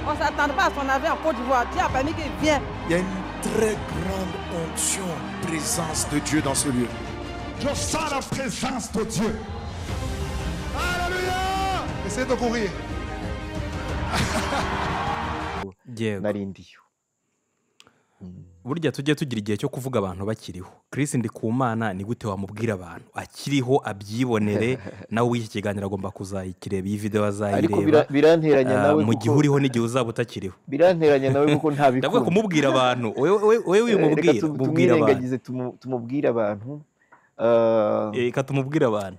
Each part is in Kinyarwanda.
On ne s'attend pas à son avis en Côte d'Ivoire. Dieu a permis qu'il vienne. Il y a une très grande onction, présence de Dieu dans ce lieu. Je sens la présence de Dieu. Alléluia. Essayez de courir. narindiyo burya tujye tugira igihe cyo kuvuga abantu bakiriho. Chris Ndikumana ni gute wamubwira abantu akiriho abyibonere nawe w'iki kiganiro agomba kuzayikireba iyi video azayireba biranteranya nawe mu gihe uriho n'igihe uzaba utakiriho. biranteranya nawe kuko ntabikunda ndavuga kumubwira abantu wewe wimubwira mubwira abantu tumubwira abantu reka tumubwira abantu.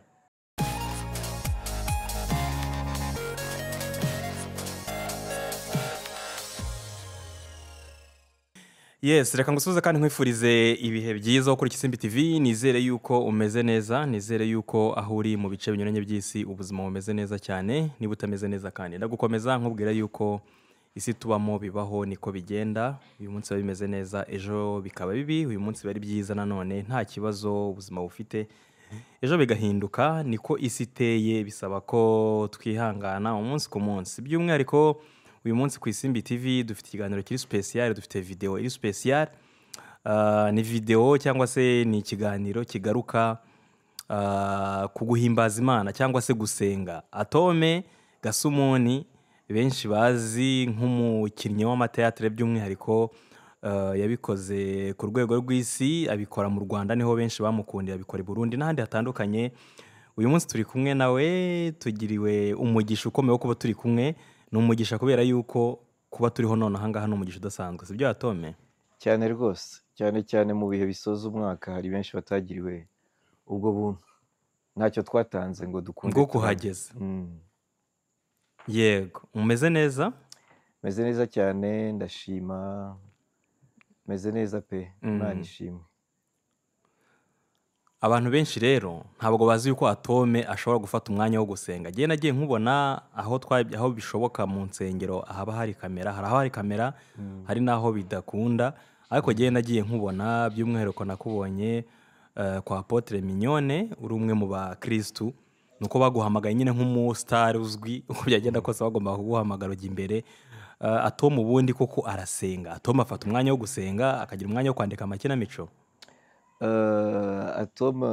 Yes, reka ngusubize kandi nkwifurize ibihe byiza kuri Kisimbi TV. Nizere yuko umeze neza, nizere yuko aho uri mu bice binyuranye by'isi ubuzima bumeze neza cyane. Niba utameze neza kandi ndagukomeza nkubwira yuko isi tubamo bibaho niko bigenda. Uyu munsi biba bimeze neza, ejo bikaba bibi, uyu munsi bari byiza nanone nta kibazo ubuzima bufite. Ejo bigahinduka, niko isi iteye, bisaba ko twihangana umunsi ku munsi. By'umwihariko uyu munsi ku Isimbi TV dufite ikiganiro kiri special, dufite video iri special. Ni video cyangwa se ni ikiganiro kigaruka ku guhimbaza Imana cyangwa se gusenga. Atome Gasumuni benshi bazi nk'umukinnyi w'amateatre, by'umwihariko yabikoze ku rwego rw'isi, abikora mu Rwanda niho benshi bamukundiye, abikora i Burundi n'ahandi hatandukanye. Uyu munsi turi kumwe nawe, tugiriwe umugisha ukomeye wo kuba turi kumwe. Ni umugisha kubera yuko kuba turiho none ahangaha n'umugisha udasanzwe, sibyo Atome? cyane rwose, cyane mu bihe bisoza umwaka hari benshi batagiriwe ubwo buntu, ntacyo twatanze ngo dukunde bwo kuhageza. Yego, umeze neza? meze neza cyane, ndashima, meze neza pe, Imana ishimwe. Abantu benshi rero ntabwo bazi yuko Atome ashobora gufata umwanya wo gusenga. Giye nagiye nkubona aho bishoboka mu nsengero haba hari kamera, hari kamera, hari naho bidakunda, ariko giye nagiye nkubona by'umwihariko nakubonye kwa Apotre Mignone, uri umwe mu ba Kristu, nuko baguhamagaye nyine nk'umustar uzwi, uko byagenda kose bagomba kuguhamagara ujya imbere. Atome ubundi koko arasenga? Atome afata umwanya wo gusenga, akagira umwanya wo kwandika amakinamico? Atome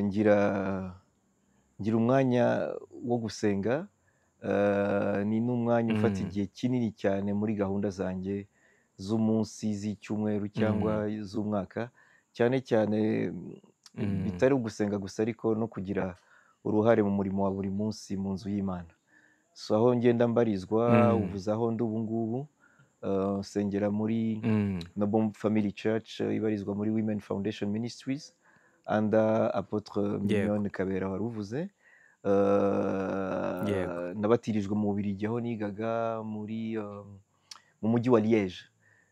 ngira umwanya wo gusenga, ni n'umwanya ufata igihe kinini cyane muri gahunda zanjye z'umunsi, z'icyumweru cyangwa z'umwaka, cyane bitari ugusenga gusa ariko no kugira uruhare mu murimo wa buri munsi mu nzu y'Imana. So aho ngenda mbarizwa, uvuze aho ndi ubu ngubu, sengera muri Noble Family Church, ibarizwa muri Women Foundation Ministries under Apotre Mignone Kabera waruvuze. Nabatirijwe mu Bubiligi aho nigaga mu mujyi wa Liège.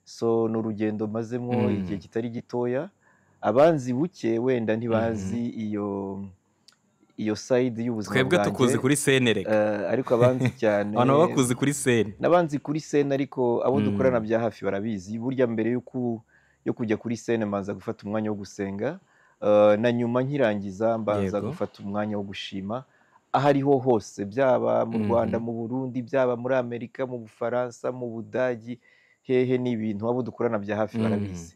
So n'urugendo mazemo igihe kitari gitoya. Abanzi buke wenda ntibazi iyo side y'ubuzima bwanjye. Twebwe tukuzi kuri scene reka. Ariko abanzi cyane. Abantu bakuzi kuri scene. Nabanzi kuri scene ariko abo dukorana bya hafi barabizi. Burya mbere yo kujya kuri scene manza gufata umwanya wo gusenga, na nyuma nkirangiza mbanza gufata umwanya wo gushima ahariho hose, byaba mu Rwanda, mu Burundi, byaba muri Amerika, mu Bufaransa, mu Budagi, hehe n'ibintu abo dukorana bya hafi barabizi.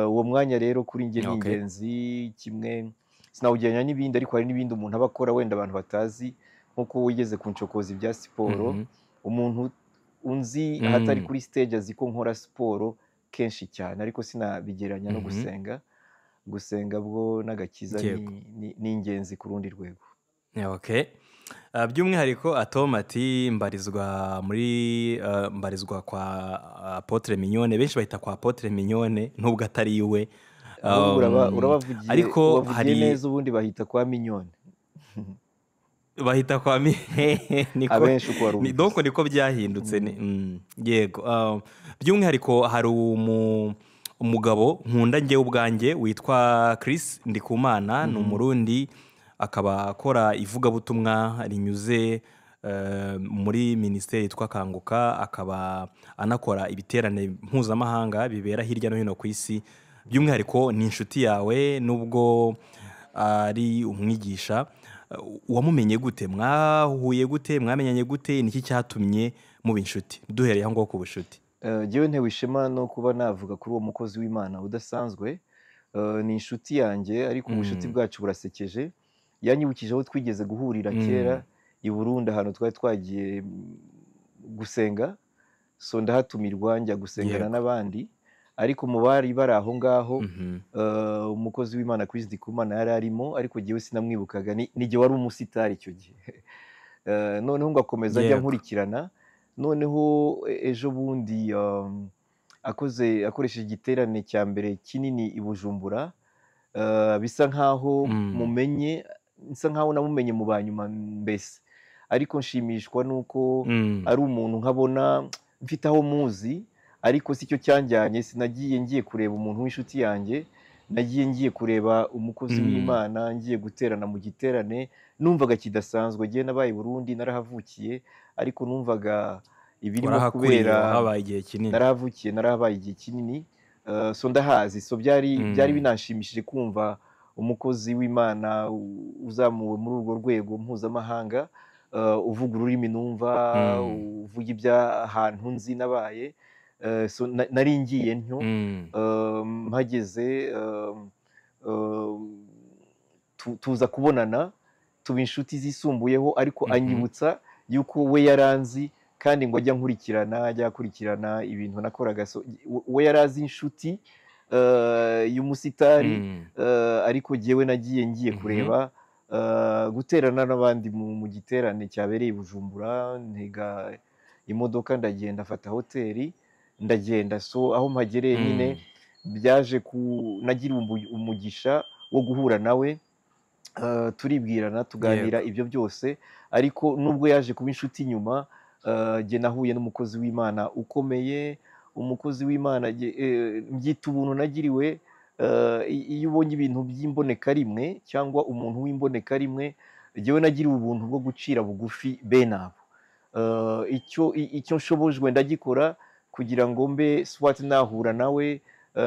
Uwo mwanya rero kuri njye ni ingenzi, kimwe sinawugereranya n'ibindi, ariko hari n'ibindi umuntu aba akora wenda abantu batazi, nk'uko wigeze kunshokoza ibya siporo. Umuntu unzi ahatari kuri stage azi ko nkora siporo kenshi cyane, ariko sinabigereranya no gusenga bwo n'agakiza ni ingenzi ku rundi rwego. By'umwihariko Atome ati mbarizwa kwa Apotre Mignone, benshi bahita kwa Apotre Mignone nubwo atari iwe. Ariko hari neza ubundi bahita kwa Mignone. Bahita kwa abenshi uko waruzi. Donc niko byahindutse. Yego. By'umwihariko hari umugabo nkunda njye ubwanjye witwa Chris Ndikumana, ni Umurundi, akaba akora ivugabutumwa rinyuze muri ministeri yitwa Kanguka, akaba anakora ibiterane mpuzamahanga bibera hirya no hino ku isi. By'umwihariko ni inshuti yawe nubwo ari umwigisha. wamumenye gute, mwahuye gute, mwamenyanye gute, niki cyatumye muba inshuti, duhereye aho ngaho ku bucuti? Jyewe ntewe ishema no kuba navuga kuri uwo mukozi w'Imana udasanzwe. Ni inshuti yanjye ariko ubucuti bwacu burasekeje. Yanyibukije aho twigeze guhurira kera i Burundi, ahantu twari twagiye gusenga, so ndahatumirwa njya gusengana n'abandi, ariko mu bari bari aho ngaho umukozi w'Imana Chris Ndikumana yari arimo, ariko jyewe sinamwibukaga, ni jye wari umusitari icyo gihe. Noneho ngakomeza ajya nkurikirana, noneho ejo bundi akoresheje igiterane cya mbere kinini i Bujumbura, bisa nkaho mumenye, bisa nkaho namumenye mu banyuma mbese, ariko nshimishwa nuko ari umuntu nkabona mfite aho muzi, ariko si cyo cyanjyanye. Sinagiye ngiye kureba umuntu w'inshuti yanjye, nagiye ngiye kureba umukozi w'Imana, ngiye guterana mu giterane numvaga kidasanzwe. Giye nabaye i Burundi, narahavukiye, ariko numvaga ibirimo kubera narahavukiye, narahabaye igihe kinini, so ndahazi. So byari binanshimishije kumva umukozi w'Imana uzamuwe muri urwo rwego mpuzamahanga, uvuga ururimi numva, uvuga iby'ahantu nzi nabaye. So nari ngiye ntyo, mpageze tuza kubonana, tuba inshuti zisumbuyeho, ariko anyibutsa yuko we yaranzi kandi ngo ajya akurikirana ibintu nakoraga. So we yarazi inshuti y'umusitari, ariko jyewe nagiye ngiye kureba guterana n'abandi mu giterane cyabereye i Bujumbura. Ntega imodoka ndagenda, afata hoteli ndagenda. So aho mpagereye nyine byaje nagira umugisha wo guhura nawe, turibwirana, tuganira ibyo byose. Ariko nubwo yaje kuba inshuti nyuma, jye nahuye n'umukozi w'Imana ukomeye. Umukozi w'Imana mbyita ubuntu nagiriwe. Iyo ubonye ibintu by'imboneka rimwe cyangwa umuntu w'imboneka rimwe, jyewe nagiriwe ubuntu bwo gucira bugufi bene abo. Icyo nshobojwe ndagikora kugira ngo mbe swat nahura nawe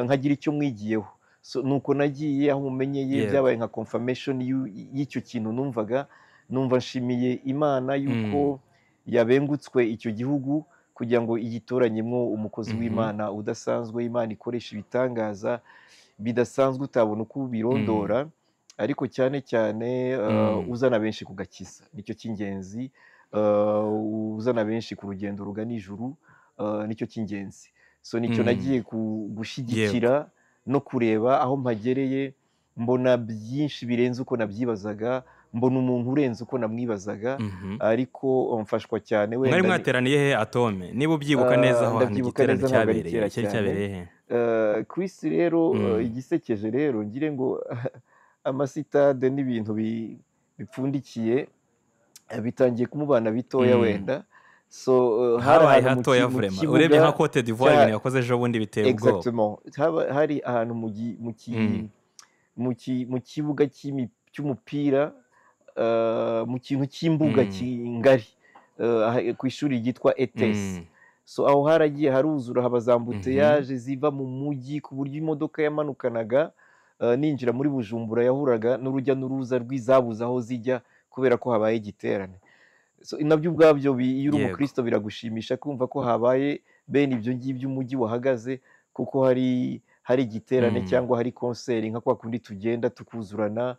nkagira icyo mwigiyeho. So nuko nagiye aho mumenyeye, byabaye nka confirmation y'icyo kintu numvaga. Numva nshimiye Imana yuko yabengutswe icyo gihugu kugira ngo igitoranyemo umukozi w'Imana udasanzwe. Imana ikoresha ibitangaza bidasanzwe utabona uko birondora, ariko cyane cyane uzana benshi ku gakiza, nicyo cy'ingenzi. Uzana benshi ku rugendo rugana ijuru, nicyo cy'ingenzi. So nicyo nagiye gushyigikira no kureba. Aho mpagereye mbona byinshi birenze uko nabyibazaga, mbona umuntu urenze uko namwibazaga, ariko mfashwa cyane. Mwari mwateraniye he Atome, niba ubyibuka neza aho hantu igiterane cyabereye? Cyari cyabereye he? Chris rero, igisekeje rero ngire ngo amasitade n'ibintu bipfundikiye bitangiye kumubana bitoya wenda. So habaye hatoya vrema, urebye nka Cote d'Ivoire ibintu yakoze ejo bundi biteye ubwoba. Exactement, hari ahantu mu kibuga cy'umupira, mu kintu cy'imbuga kingari, ku ishuri ryitwa ETS. So aho haragiye haruzura, haba za ambuteyage ziva mu mujyi, ku buryo imodoka yamanukanaga ninjira muri Bujumbura yahuraga n'urujya n'uruza rw'izabuze aho zijya kubera ko habaye igiterane. So nabyo ubwabyo iyo uri umukristo biragushimisha kumva ko habaye bene ibyo ngibyo umujyi wahagaze, kuko hari igiterane cyangwa hari konseri nka kwa kundi tugenda tukuzurana.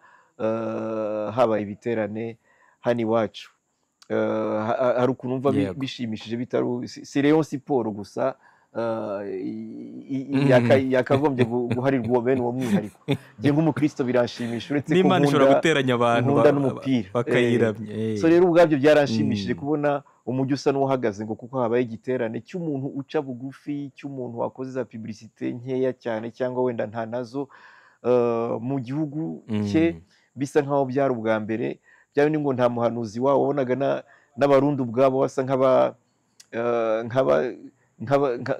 Habaye ibiterane hano iwacu, hari ukuntu umva bishimishije, bitari si Rayon Sport gusa yakagombye guharirwa bene uwo mwihariko. Njye nk'umukristo biranshimisha, uretse ko n'Imana ishobora guteranya abantu n'umupira bakayiramya. So rero ubwabyo byaranshimishije kubona umujyi usa n'uhagaze, ngo kuko habaye igiterane cy'umuntu uca bugufi, cy'umuntu wakoze za publicité nkeya cyane cyangwa wenda nta nazo mu gihugu cye. Bisa nkaho byari ubwa mbere. Byawe ni ngo nta muhanuzi wawo, wabonaga n'abarundi ubwabo basa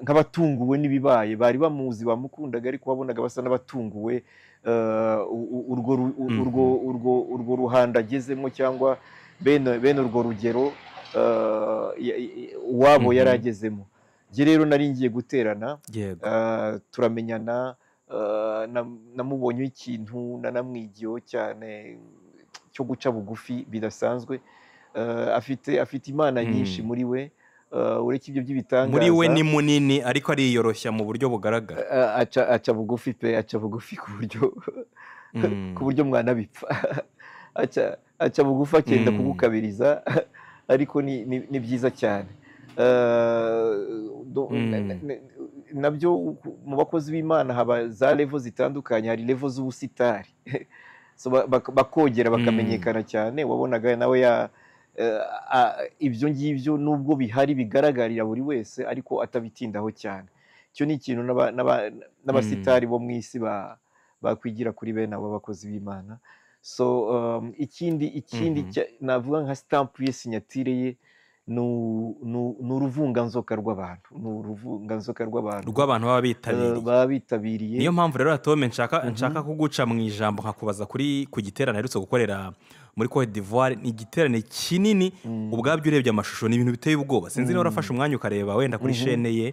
nk'abatunguwe n'ibibaye. Bari bamuzi, bamukundaga, ariko wabonaga basa n'abatunguwe urwo ruhando agezemo, cyangwa bene urwo rugero wabo yari agezemo. Njye rero nari ngiye guterana, turamenyana, namubonyeho ikintu nanamwigiyeho cyane cyo guca bugufi bidasanzwe. Afite imana nyinshi muri we, uretse ibyo by'ibitangaza. Muri we ni munini ariko ariyoroshya mu buryo bugaragara. Aca bugufi pe, aca bugufi ku buryo mwana bipfa. Aca bugufi akenda kugukabiriza, ariko ni byiza cyane. Nabyo mu bakozi b'Imana haba za level zitandukanye, hari level z'ubusitari. So bakogera bakamenyekana cyane, wabonaga nawe ibyo ngibyo nubwo bihari bigaragarira buri wese ariko atabitindaho cyane. Icyo ni ikintu n'abasitari bo mu isi bakwigira kuri bene abo bakozi b'Imana. So ikindi navuga nka stamp ye, sinyatire ye ni uruvunganzoka rw'abantu, baba bitabiriye. Niyo mpamvu rero Atome nshaka kuguca mu ijambo nkakubaza ku giterane aherutse gukorera muri Cote d'Ivoire. Ni igiterane kinini, ubwabyo urebye amashusho ni ibintu biteye ubwoba. Sinzi niba warafashe umwanya ukareba wenda kuri chaîne ye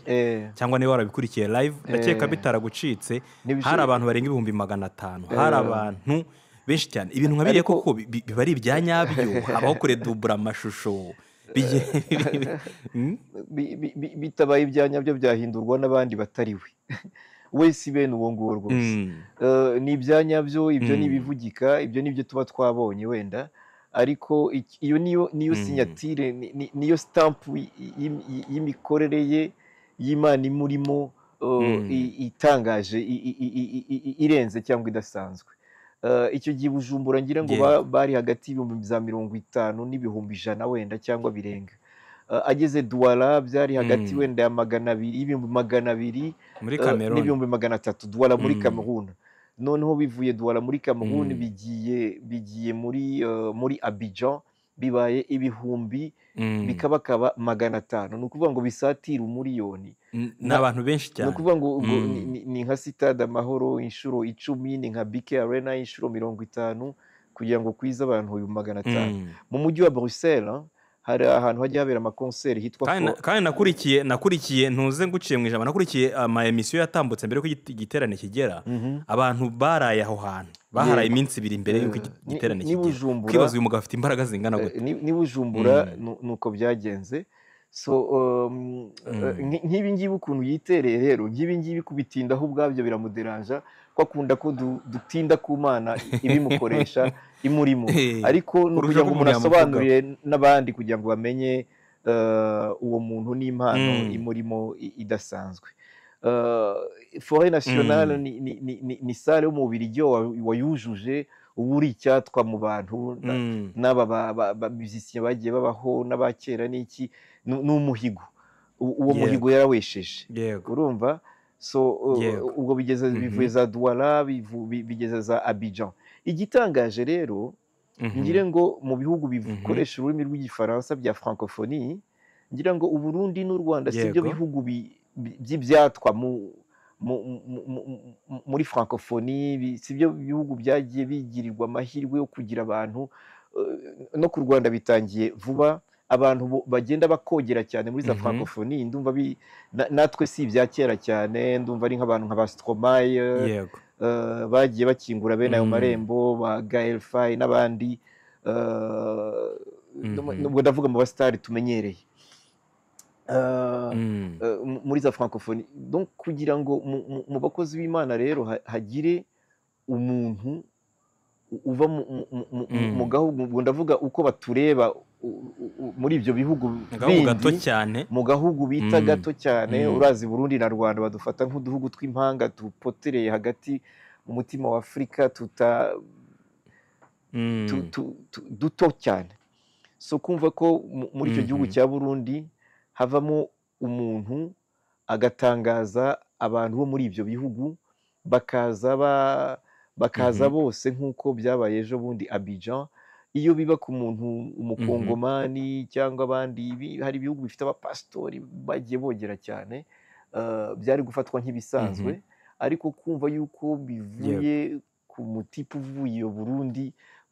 cyangwa niba warabikurikiye live. Ndakeka bitaragucitse. Hari abantu barenga 500, hari abantu benshi cyane. Ibintu nkabiriye koko biba ari ibya nyabyo, habaho kuredubura amashusho. Bitabaye ibya nyabyo byahindurwa n'abandi batari we. Wese bene uwo nguwo rwose. Ni ibya nyabyo, ibyo nibivugika, ibyo nibyo tuba twabonye wenda, ariko iyo niyo sinyatire, niyo stamp y'imikorere ye y'Imana imurimo, itangaje, irenze cyangwa idasanzwe. Icyo gihe Bujumbura ngira ngo bari hagati y'ibihumbi za 50 n'ibihumbi 100 wenda cyangwa birenga. Ageze Douala byari hagati wenda ya 200, ibihumbi 200 n'ibihumbi 300 Douala muri Cameroon. Noneho bivuye Douala muri Cameroon bigiye muri Abidjan, bibaye ibihumbi bikabakaba 500. Ni ukuvuga ngo bisatira umuriyoni. N'abantu benshi cyane. Ni ukuvuga ngo ni nka Stade Amahoro inshuro 10, ni nka BK Arena inshuro 50, kugira ngo kwiza abantu 500. Mu mujyi wa Bruxelles hari ahantu hajya habera amakonseri hitwa kandi nakurikiye ntuze nguciye mu ijambo, nakurikiye ama emission yatambutse mbere ko igiterane kigera. Abantu baraye aho hantu, baharaye iminsi 2 imbere y'uko igiterane kigera. Kwibaza uyu mugabo afite imbaraga zingana gute. Ni Bujumbura nuko byagenze. So nk'ibi ngibi ukuntu yitereye rero, nk'ibi ngibi kubitindaho ubwabyo biramuderanja, ko akunda ko dutinda ku Mana ibimukoresha imurimo. Ariko nukugira ngo umuntu asobanurire n'abandi kugira ngo bamenye uwo muntu n'impano imurimo idasanzwe. Forêt Nationale ni salle yo mu Bubiligi wayujuje, ubu uri icyatwa mu bantu n'aba musiciens bagiye babaho n'abakera n'iki, n'umuhigo. Uwo muhigo yarawesheje, urumva. So ubwo bivuye za Douala, bigeze za Abidjan. Igitangaje rero, ngire ngo mu bihugu bikoresha ururimi rw'igifaransa bya francophonie, ngira ngo Uburundi n'u Rwanda sibyo bihugu by'ibyatwa muri francophonie, sibyo bihugu byagiye bigirirwa amahirwe yo kugira abantu. No ku Rwanda bitangiye vuba, abantu bagenda bakogera cyane muri za francophonie. Ndumva natwe si ibya kera cyane, ndumva ari nk'abantu nka Stromae bagiye bakingura bene ayo marembo, ba Gaël Faye n'abandi. Nubwo ndavuga mu basitari tumenyereye muri za francophonie. Donc kugira ngo mu bakozi b'Imana rero hagire umuntu uva mu gahugu, ndavuga uko batureba muri ibyo bihugu bindi, mu gahugu bita gato cyane. Urazi Burundi na Rwanda badufata nk'uduhugu tw'impanga dupotereye hagati mu mutima wa Afurika, duto cyane. So kumva ko muri icyo gihugu cya Burundi havamo umuntu agatangaza abantu bo muri ibyo bihugu, bakaza bose nk'uko byabaye ejo bundi Abidjan. Iyo biba ku muntu umukongomani cyangwa abandi, hari ibihugu bifite abapasitori bagiye bogera cyane, byari gufatwa nk'ibisanzwe. Ariko kumva yuko bivuye ku mutipe uvuye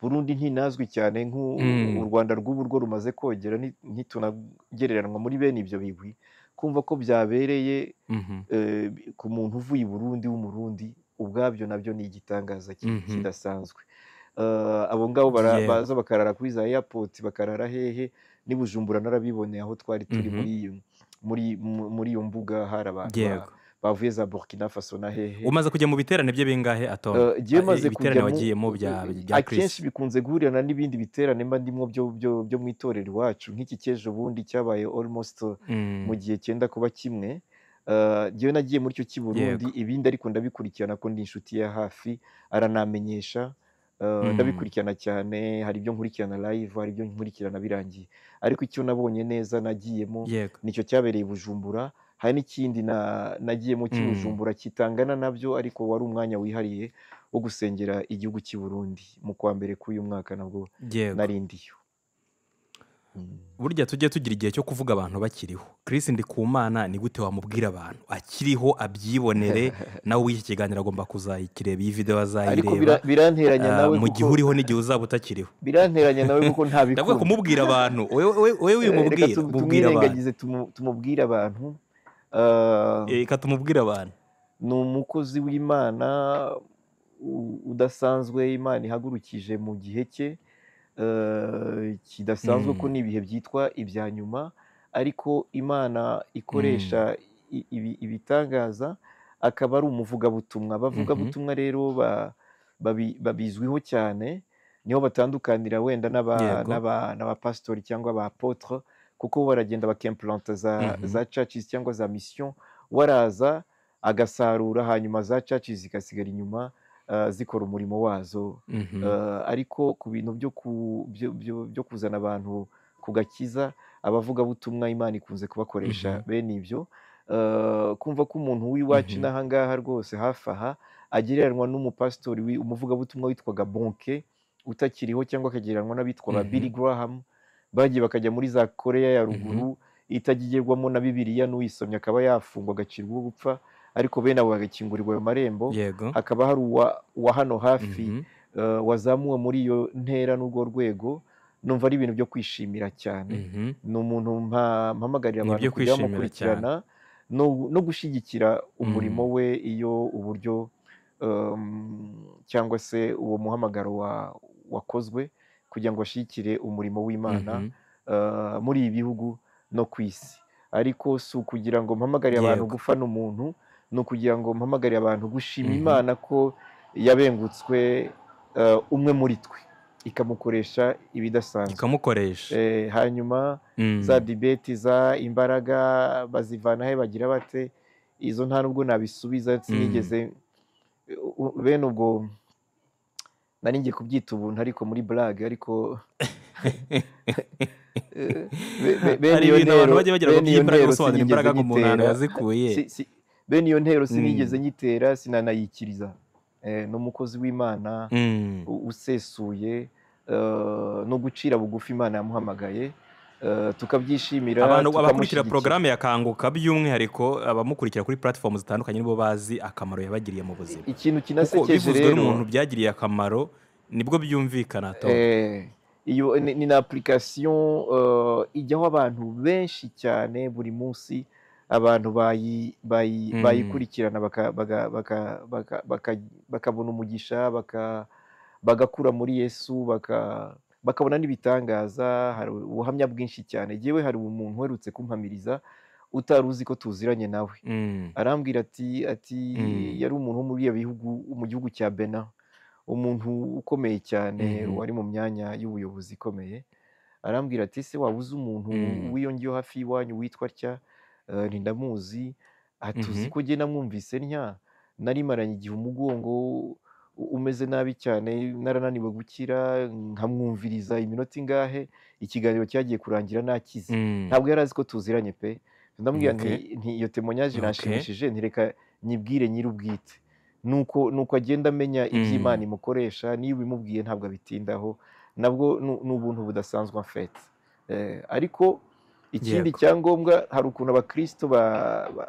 Burundi ntinazwi cyane nk'u Rwanda rw'ubu rwo rumaze kogera, ntitunagereranwa muri bene ibyo bigwi. Kumva ko byabereye ku muntu uvuye Burundi w'umurundi, ubwabyo nabyo ni igitangaza kidasanzwe. abo ngabo Yego. baza bakarara kuri za airport bakarara hehe n'i Bujumbura narabiboneye aho twari turi muri iyo mbuga hari abantu Yego. bavuye za Burkina Faso na hehe. Umaze kujya mu biterane bye bingahe Atom? Giye maze Ibiterane wagiyemo bya akenshi Chris. bikunze guhurirana n'ibindi biterane mba ndimwo byo mu itorero iwacu nk'iki cy'ejo bundi cyabaye almost mu gihe cyenda kuba kimwe. Giye nagiye muri cyo cy'i Burundi ibindi ariko ndabikurikirana ko ndi inshuti ya hafi aranamenyesha. Ndabikurikirana cyane, hari ibyo nkurikirana live, hari ibyo nkurikirana birangiye, ariko icyo nabonye neza nagiyemo nicyo cyabereye i Bujumbura. Hari n'ikindi nagiyemo cy'i Bujumbura kitangana nabyo, ariko wari umwanya wihariye wo gusengera igihugu cy'i Burundi mu kwa mbere k'uyu mwaka nabwo narindiyo. Burya tujye tugira igihe cyo kuvuga abantu bakiriho. Chris Ndikumana ni gute wamubwira abantu akiriho abyibonere nawe w'iki kiganiro agomba kuzayikireba, iyi video azayireba. Ariko biranteranya nawe mu gihe uriho n'igihe uzaba utakiriho. Biranteranya nawe kuko ntabikunda. Ndavuga kumubwira abantu. Wewe wimubwira, mubwira abantu. Tumubwira abantu. Reka tumubwira abantu. Ni umukozi w'Imana udasanzwe Imana ihagurukije mu gihe cye. Kidasanzwe ko n'ibihe byitwa ibya nyuma, ariko Imana ikoresha ibitangaza, akaba ari umuvugabutumwa. Abavugabutumwa rero babizwiho cyane, niho batandukanira wenda n'abapasitori cyangwa abapotre, kuko baragenda bakemplanta za churches cyangwa za mission, waraza agasarura hanyuma za churches zigasigara inyuma zikora umurimo wazo. Ariko ku bintu byo kuzana abantu ku gakiza, abavugabutumwa Imana ikunze kubakoresha bene ibyo. Kumva ko umuntu w'iwacu n'ahangaha rwose hafi aha agereranywa n'umupasitori umuvugabutumwa witwaga Bonke utakiriho, cyangwa akagereranywa n'abitwa Billy Graham, bagiye bakajya muri za Korea ya ruguru itagigerwamo na Bibiliya, n'uyisomye akaba yafungwa agacirwa gupfa, ariko bene abo bagakingurirwa ayo marembo. Hakaba hari uwa hano hafi wazamuwe muri iyo ntera n'urwo rwego. Numva ari ibintu byo kwishimira cyane. Ni umuntu mpamagarira abantu kujya bamukurikirana no gushyigikira umurimo we, iyo uburyo cyangwa se uwo muhamagaro wakozwe kugira ngo ashyigikire umurimo w'Imana muri ibi bihugu no ku isi. Ariko si ukugira ngo mpamagarire abantu gufana umuntu, ni ukugira ngo mpamagarire abantu gushima Imana ko yabengutswe umwe muri twe, ikamukoresha ibidasanzwe. Ikamukoresha. Hanyuma za debate za imbaraga bazivana he, bagira bate, izo nta nubwo nabisubiza, sinigeze bene ubwo nari ngiye kubyita ubuntu ariko muri blague, ariko hari ibintu abantu bajya bagira ngo by'imbaraga gusobanura imbaraga ngo umuntu ahantu yazikuye. Bene iyo ntero sinigeze nyitera, sinanayikiriza. Ni umukozi w'Imana usesuye, no gucira bugufi Imana yamuhamagaye, tukabyishimira. Abantu abakurikira porogaramu ya Kanguka by'umwihariko abamukurikira kuri platform zitandukanye nibo bazi akamaro yabagiriye mu buzima. Ikintu kinasekeje rero, bivuzwe n'umuntu byagiriye akamaro nibwo byumvikana. Iyo ni na application ijyaho abantu benshi cyane buri munsi. Abantu bayikurikirana bakabona umugisha, bagakura muri Yesu, bakabona n'ibitangaza. Hari ubuhamya bwinshi cyane. Yewe hari umuntu uherutse kumpamiriza utari uzi ko tuziranye nawe, arambwira ati yari umuntu wo muri bihugu, mu gihugu cya Benin, umuntu ukomeye cyane wari mu myanya y'ubuyobozi ikomeye. Arambwira ati se waba uzi umuntu wiyongeyeho hafi y'iwanyu witwa atya? Ndamuzi. Atuzi ko genda mwumvise ntya, narimaranye igihe umugongo umeze nabi cyane, narananiwe gukira, nkamwumviriza iminota ingahe, ikiganiro cyagiye kurangira nakize. Ntabwo yari azi ko tuziranye pe. Ndamubwira nti iyo témoignage irashimishije, ntireka nyibwire nyir'ubwite. Nuko agenda amenya iby'Imana imukoresha, niyo ubimubwiye ntabwo abitindaho. Nabwo ni ubuntu budasanzwe en fait. Ariko ikindi cyangombwa, hari ukuntu abakristo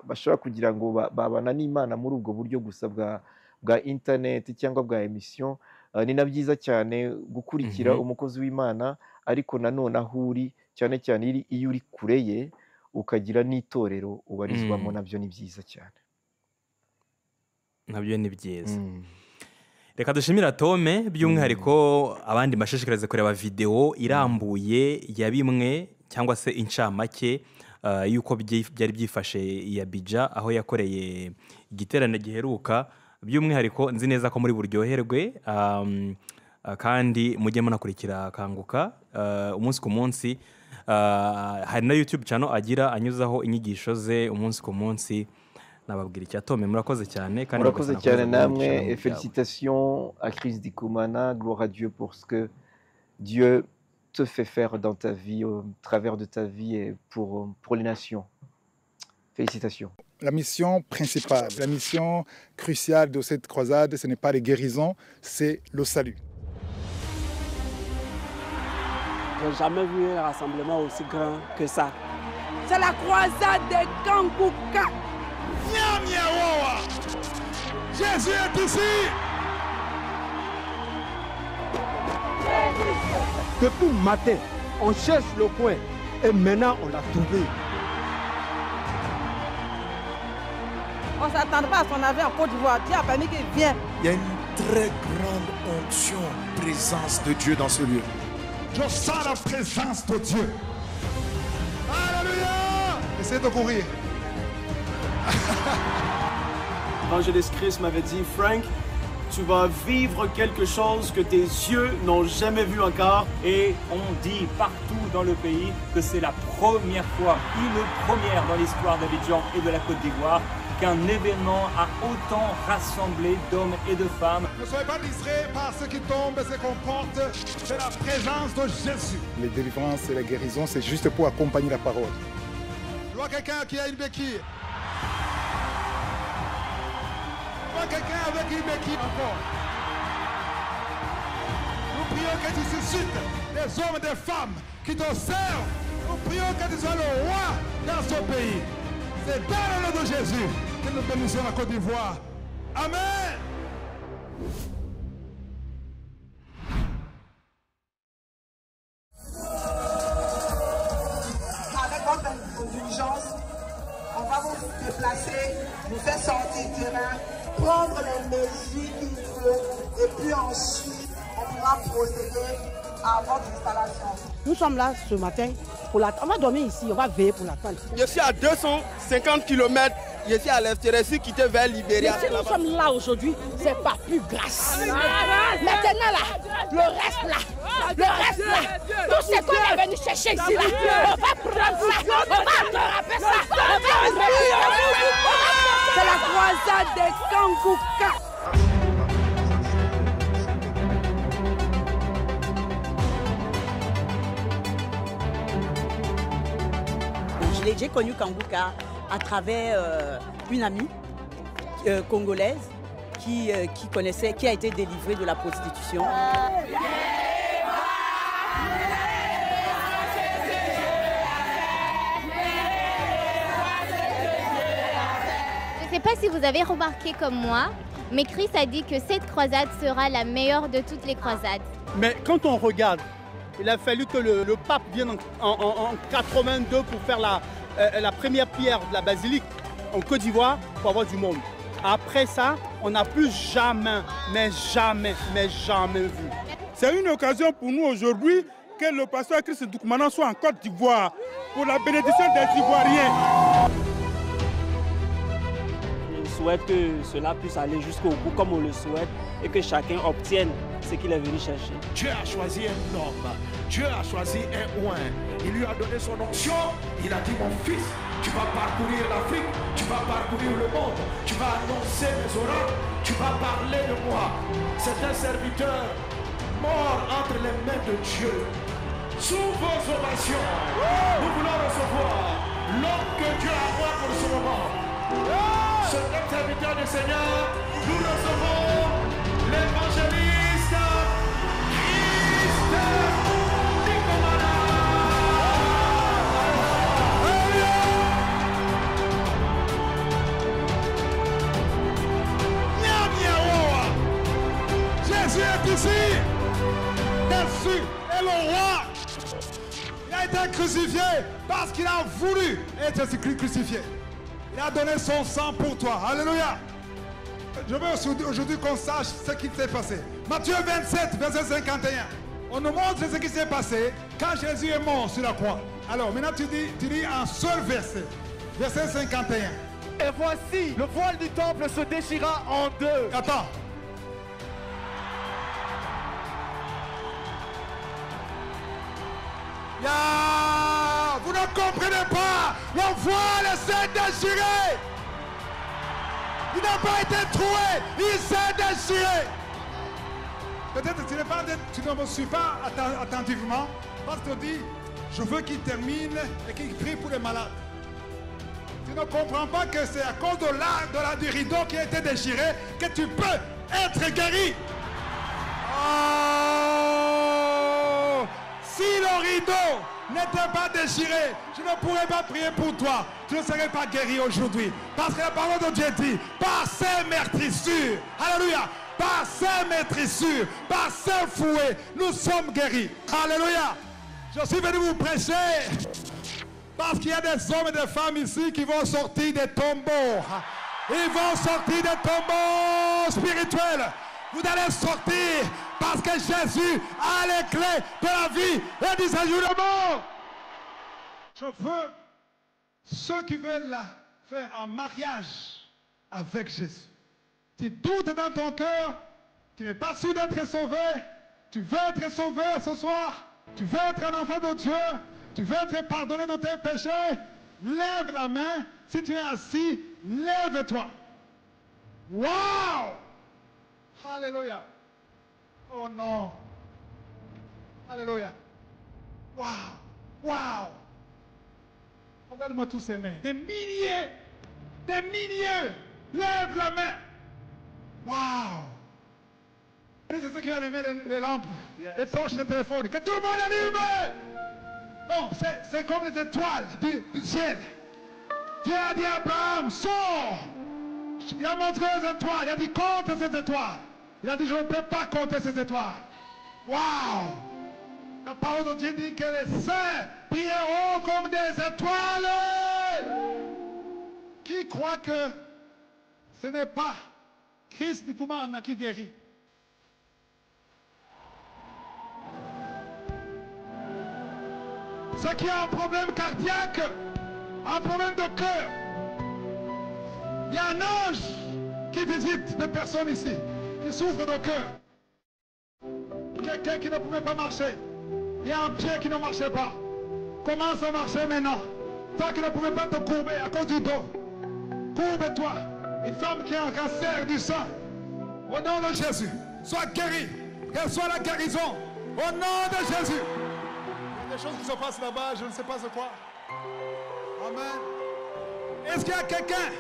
bashobora kugira ngo babana n'Imana muri ubwo buryo gusa bwa internet cyangwa bwa emission. Ni na byiza cyane gukurikira umukozi w'Imana, ariko nanone aho uri, cyane cyane iyo uri kure ye, ukagira n'itorero ubarizwamo, nabyo ni byiza cyane. Nabyo ni byiza. reka dushimire Atome by'umwihariko abandi bashishikariza kureba video irambuye ya bimwe cyangwa se incamake yuko byari byifashe ya Abidjan aho yakoreye igiterane giheruka by'umwihariko nzi neza ko muri buryoherwe kandi mujye munakurikira Kanguka umunsi ku munsi hari na YouTube channel agira anyuzaho inyigisho ze umunsi ku munsi nababwira iki Atome murakoze cyane kandi murakoze cyane namwe et félicitations à Chris Ndikumana, gloire à Dieu pour ce que Dieu te fait faire dans ta vie au travers de ta vie et pour les nations. Félicitations. La mission principale, la mission cruciale de cette croisade, ce n'est pas les guérisons, c'est le salut. Je n'ai jamais vu un rassemblement aussi grand que ça. C'est la croisade de Kanguka. Jésus est ici. Depuis le matin, on cherche le coin et maintenant on l'a trouvé. On ne s'attendait pas à son arrivée en Côte d'Ivoire. Dieu a permis qu'il vienne. Il y a une très grande onction, présence de Dieu dans ce lieu. Je sens la présence de Dieu. Alléluia. Essayez de courir. L'évangéliste Chris m'avait dit, Frank, tu vas vivre quelque chose que tes yeux n'ont jamais vu encore. Et on dit partout dans le pays que c'est la première fois, une première dans l'histoire d'Abidjan et de la Côte d'Ivoire, qu'un événement a autant rassemblé d'hommes et de femmes. Ne soyez pas distraits par ce qui tombe et ce qu'on porte, c'est la présence de Jésus. Les délivrances et la guérison, c'est juste pour accompagner la parole. Je vois quelqu'un qui a une béquille. Je vois quelqu'un avec une béquille encore. Nous prions que tu suscites des hommes et des femmes qui te servent. Nous prions que tu sois le roi dans ce pays. C'est dans le nom de Jésus que nous bénissons la Côte d'Ivoire. Amen. Avec votre indulgence, on va vous déplacer, vous faire sortir du terrain, prendre les mesures qu'il faut et puis ensuite on pourra procéder à votre installation. Nous sommes là ce matin, on va dormir ici, on va veiller pour l'attendre. Je suis à 250 km, je suis à l'extérieur, je suis quitté vers Libéria. Si nous sommes là aujourd'hui, c'est pas plus grâce. Maintenant là, le reste là, tout ce qu'on est venu chercher ici là, on va prendre ça, on va attraper ça, C'est la croisade de Kanguka. J'ai connu Kanguka à travers une amie congolaise qui a été délivrée de la prostitution. Je ne sais pas si vous avez remarqué comme moi, mais Chris a dit que cette croisade sera la meilleure de toutes les croisades. Mais quand on regarde, il a fallu que le pape vienne en 82 pour faire la première pierre de la basilique en Côte d'Ivoire pour avoir du monde. Après ça, on n'a plus jamais vu. C'est une occasion pour nous aujourd'hui que le pasteur Chris Ndikumana soit en Côte d'Ivoire pour la bénédiction des Ivoiriens. Je souhaite que cela puisse aller jusqu'au bout comme on le souhaite et que chacun obtienne ce qu'il est venu chercher. Dieu a choisi un homme, Dieu a choisi un oint. Il lui a donné son onction, il a dit mon fils, tu vas parcourir l'Afrique, tu vas parcourir le monde, tu vas annoncer mes oracles, tu vas parler de moi. C'est un serviteur mort entre les mains de Dieu. Sous vos ovations, nous voulons recevoir l'homme que Dieu a envoyé pour ce moment. Ce serviteur du Seigneur, nous recevons l'évangéliste Chris Ndikumana. Jésus est ici. Jésus est le roi. Il a été crucifié parce qu'il a voulu être crucifié. Il a donné son sang pour toi. Alléluia. je veux aujourd'hui qu'on sache ce qui s'est passé. Matthieu 27, verset 51. On nous montre ce qui s'est passé quand Jésus est mort sur la croix. Alors, maintenant tu dis un seul verset. Verset 51. Et voici, le voile du temple se déchira en deux. Attends. Vous ne comprenez pas. Le voile s'est déchiré. Il n'a pas été troué. Il s'est déchiré. Peut-être que tu ne me suis pas attentivement. Parce que tu dis, je veux qu'il termine et qu'il prie pour les malades. Tu ne comprends pas que c'est à cause du rideau qui a été déchiré que tu peux être guéri. Oh! Si le rideau n'était pas déchiré, je ne pourrais pas prier pour toi. Tu ne serais pas guéri aujourd'hui. Parce que la parole de Dieu dit, par ses meurtrissures, alléluia, par ses meurtrissures, par ses fouets, nous sommes guéris. Alléluia. Je suis venu vous prêcher. Parce qu'il y a des hommes et des femmes ici qui vont sortir des tombeaux. Ils vont sortir des tombeaux spirituels. Vous allez sortir parce que Jésus a les clés de la vie et du séjournement. Je veux ceux qui veulent faire un mariage avec Jésus. Tu doutes dans ton cœur, tu n'es pas sûr d'être sauvé, tu veux être sauvé ce soir, tu veux être un enfant de Dieu, tu veux être pardonné de tes péchés, lève la main. Si tu es assis, lève-toi. Wow! Alléluia. Oh non. Alléluia. Wow. Wow. Regarde-moi tous ces mains. Des milliers. Des milliers. Lève la main. Wow. C'est ceux qui ont allumé les lampes, les torches de téléphone. Que tout le monde allume. Non, c'est comme les étoiles du ciel. Dieu a dit à Abraham, sors. Il a montré les étoiles. Il a dit, compte ces étoiles. Il a dit, je ne peux pas compter ces étoiles. Waouh! La parole de Dieu dit que les saints brilleront comme des étoiles. Qui croit que ce n'est pas Christ qui guérit? Ceux qui ont un problème cardiaque, un problème de cœur, il y a un ange qui visite des personnes ici qui souffrent de cœur. Quelqu'un qui ne pouvait pas marcher. Il y a un pied qui ne marchait pas. Commence à marcher maintenant. Toi qui ne pouvais pas te courber à cause du dos. Courbe-toi. Une femme qui a un cancer du sang. Au nom de Jésus, sois guérie. Qu'elle soit la guérison. Au nom de Jésus. Il y a des choses qui se passent là-bas, je ne sais pas c'est quoi. Amen. Est-ce qu'il y a quelqu'un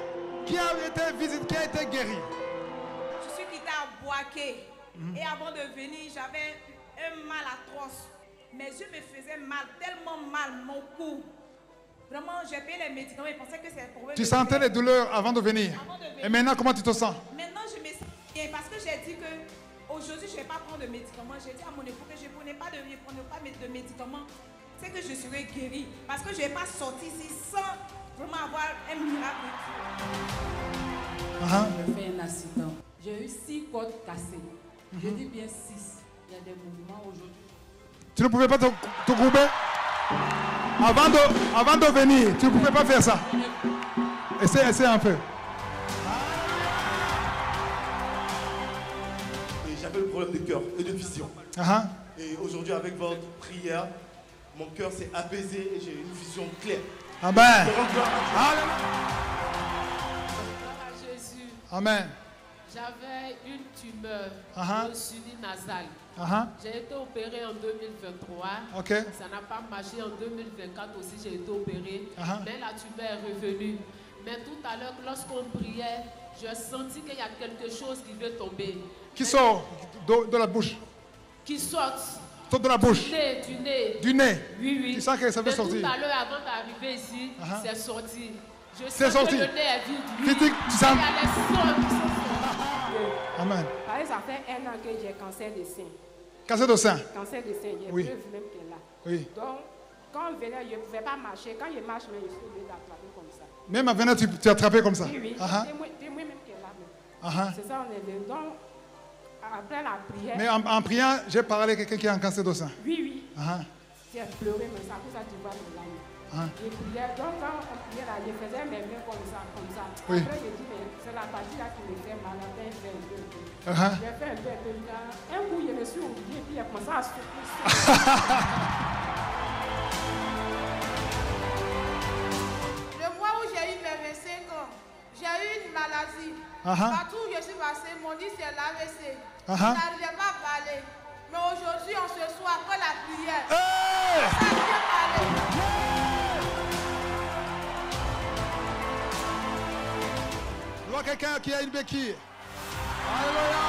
qui a été visité, qui a été guéri? Je suis quitté à Boaké. Et avant de venir, j'avais un mal atroce. Mes yeux me faisaient mal, tellement mal, mon cou. Vraiment, j'ai payé les médicaments et pensais que c'est pour eux. Tu sentais les douleurs avant de venir? Et maintenant, comment tu te sens? Maintenant, je me sens bien parce que j'ai dit que aujourd'hui, je ne vais pas prendre de médicaments. J'ai dit à mon époux que je ne prenais pas de médicaments. C'est que je serai guérie. Parce que je ne vais pas sortir ici sans vraiment avoir un miracle. J'ai fait un accident. J'ai eu 6 côtes cassées. Je dis bien 6. Il y a des mouvements aujourd'hui. Tu ne pouvais pas te courber? Avant de venir, tu ne pouvais pas faire ça. Essaie un peu. J'avais le problème de cœur et de vision. Et aujourd'hui, avec votre prière, mon cœur s'est apaisé et j'ai une vision claire. Amen. Jésus. Amen. J'avais une tumeur au suivi nasal. J'ai été opéré en 2023. Ça n'a pas marché en 2024 aussi, j'ai été opéré. Mais la tumeur est revenue. Mais tout à l'heure, lorsqu'on priait, j'ai senti qu'il y a quelque chose qui veut tomber. Qui sort de la bouche? Qui sort. De la bouche? Du nez. Du nez? Oui, oui. Tu sens que ça veut sortir? Tout à l'heure, avant d'arriver ici, c'est sorti. Je C'est sens sorti. que le nez est vide. Critique, tu sens? Il y a les sons qui sont sortis. Amen. Ça fait 1 an que j'ai cancer de sein. Cancer de sein? Cancer de sein, il y a Oui. preuve même qu'elle est là. Oui. Donc, quand on venait, je ne pouvais pas marcher. Quand je marche, je suis obligé d'attraper comme ça. Même à venir, tu attrapais comme ça? Oui, oui. Uh-huh. C'est moi-même qui est là. C'est ça, on est venu. Donc, après la prière... Mais en priant, j'ai parlé à quelqu'un qui a un cancer du sein. Oui, oui. J'ai pleuré, mais ça, pour ça, tu vois de l'âme. J'ai prié. Donc, quand on priait là, je faisais mes mains comme ça. Oui. Après, j'ai dit, mais c'est la partie là qui me fait mal. Après, j'ai fait un peu. J'ai fait un peu. Un coup, je me suis oublié, puis il a commencé à souffrir. Le mois où j'ai eu mes 25 ans, j'ai eu une maladie. Partout où je suis passée, mon dit c'est l'AVC. Je n'arrivais pas à parler. Mais aujourd'hui, on se soit après la prière. Ça vient parler. Je vois quelqu'un qui a une béquille. Alléluia.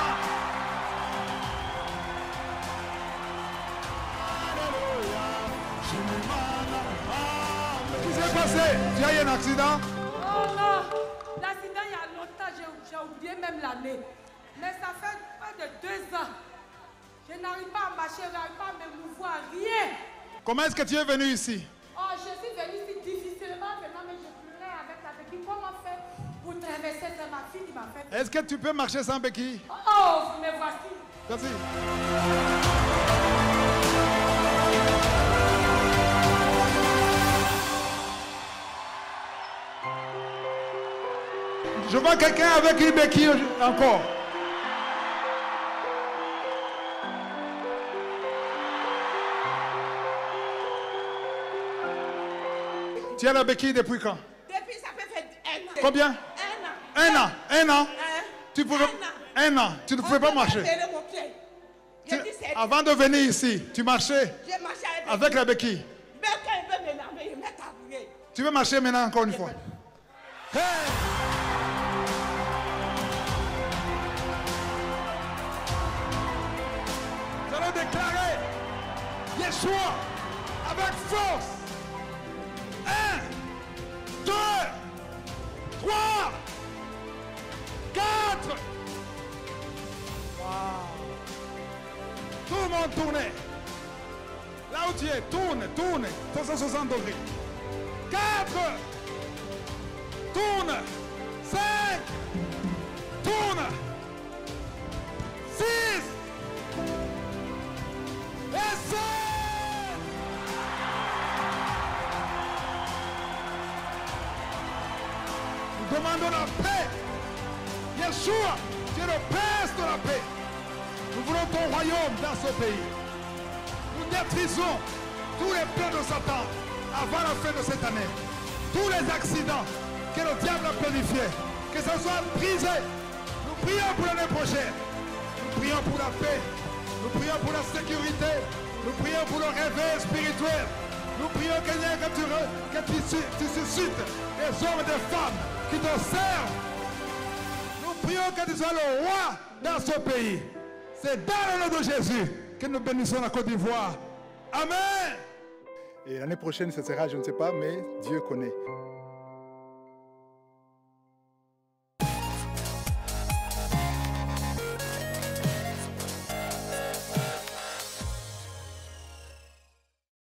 Qu'est-ce qui s'est passé? Tu as eu un accident? Oh non! L'accident, il y a longtemps, j'ai oublié même l'année. Mais ça fait près de 2 ans. Je n'arrive pas à marcher, je n'arrive pas à me mouvoir, rien. Comment est-ce que tu es venu ici? Oh, je suis venue ici difficilement maintenant, mais je pleurais avec la béquille. Comment faire pour traverser? C'est ma fille qui m'a fait. Est-ce que tu peux marcher sans béquille? Oh, vous me voici. Merci. Je vois quelqu'un avec une béquille encore. Tu as la béquille depuis quand? Depuis, ça peut faire 1 an. Combien? 1 an. 1 an. Tu pouvais... 1 an. Tu ne pouvais pas marcher. Avant de venir ici, tu marchais avec la béquille. Même quand il veut m'énerver, il met à bouger. Tu veux marcher maintenant encore une fois? Hey! Nous allons déclarer Yeshua avec force. 1, 2, 3, 4. Wow. Tout le monde tourne. Là où tu es, tourne, 360 degrés. 4. Tourne. 5. Tourne. 6. Et 7. Nous demandons la paix. Yeshua, tu es le prince de la paix. Nous voulons ton royaume dans ce pays. Nous détruisons tous les plans de Satan avant la fin de cette année. Tous les accidents que le diable a planifiés, que ce soit brisé. Nous prions pour l'année prochaine. Nous prions pour la paix. Nous prions pour la sécurité. Nous prions pour le réveil spirituel. Nous prions que tu suscites des hommes et des femmes qui te servent. Nous prions que tu sois le roi dans ce pays. C'est dans le nom de Jésus que nous bénissons la Côte d'Ivoire. Amen. Et l'année prochaine, ce sera, je ne sais pas, mais Dieu connaît.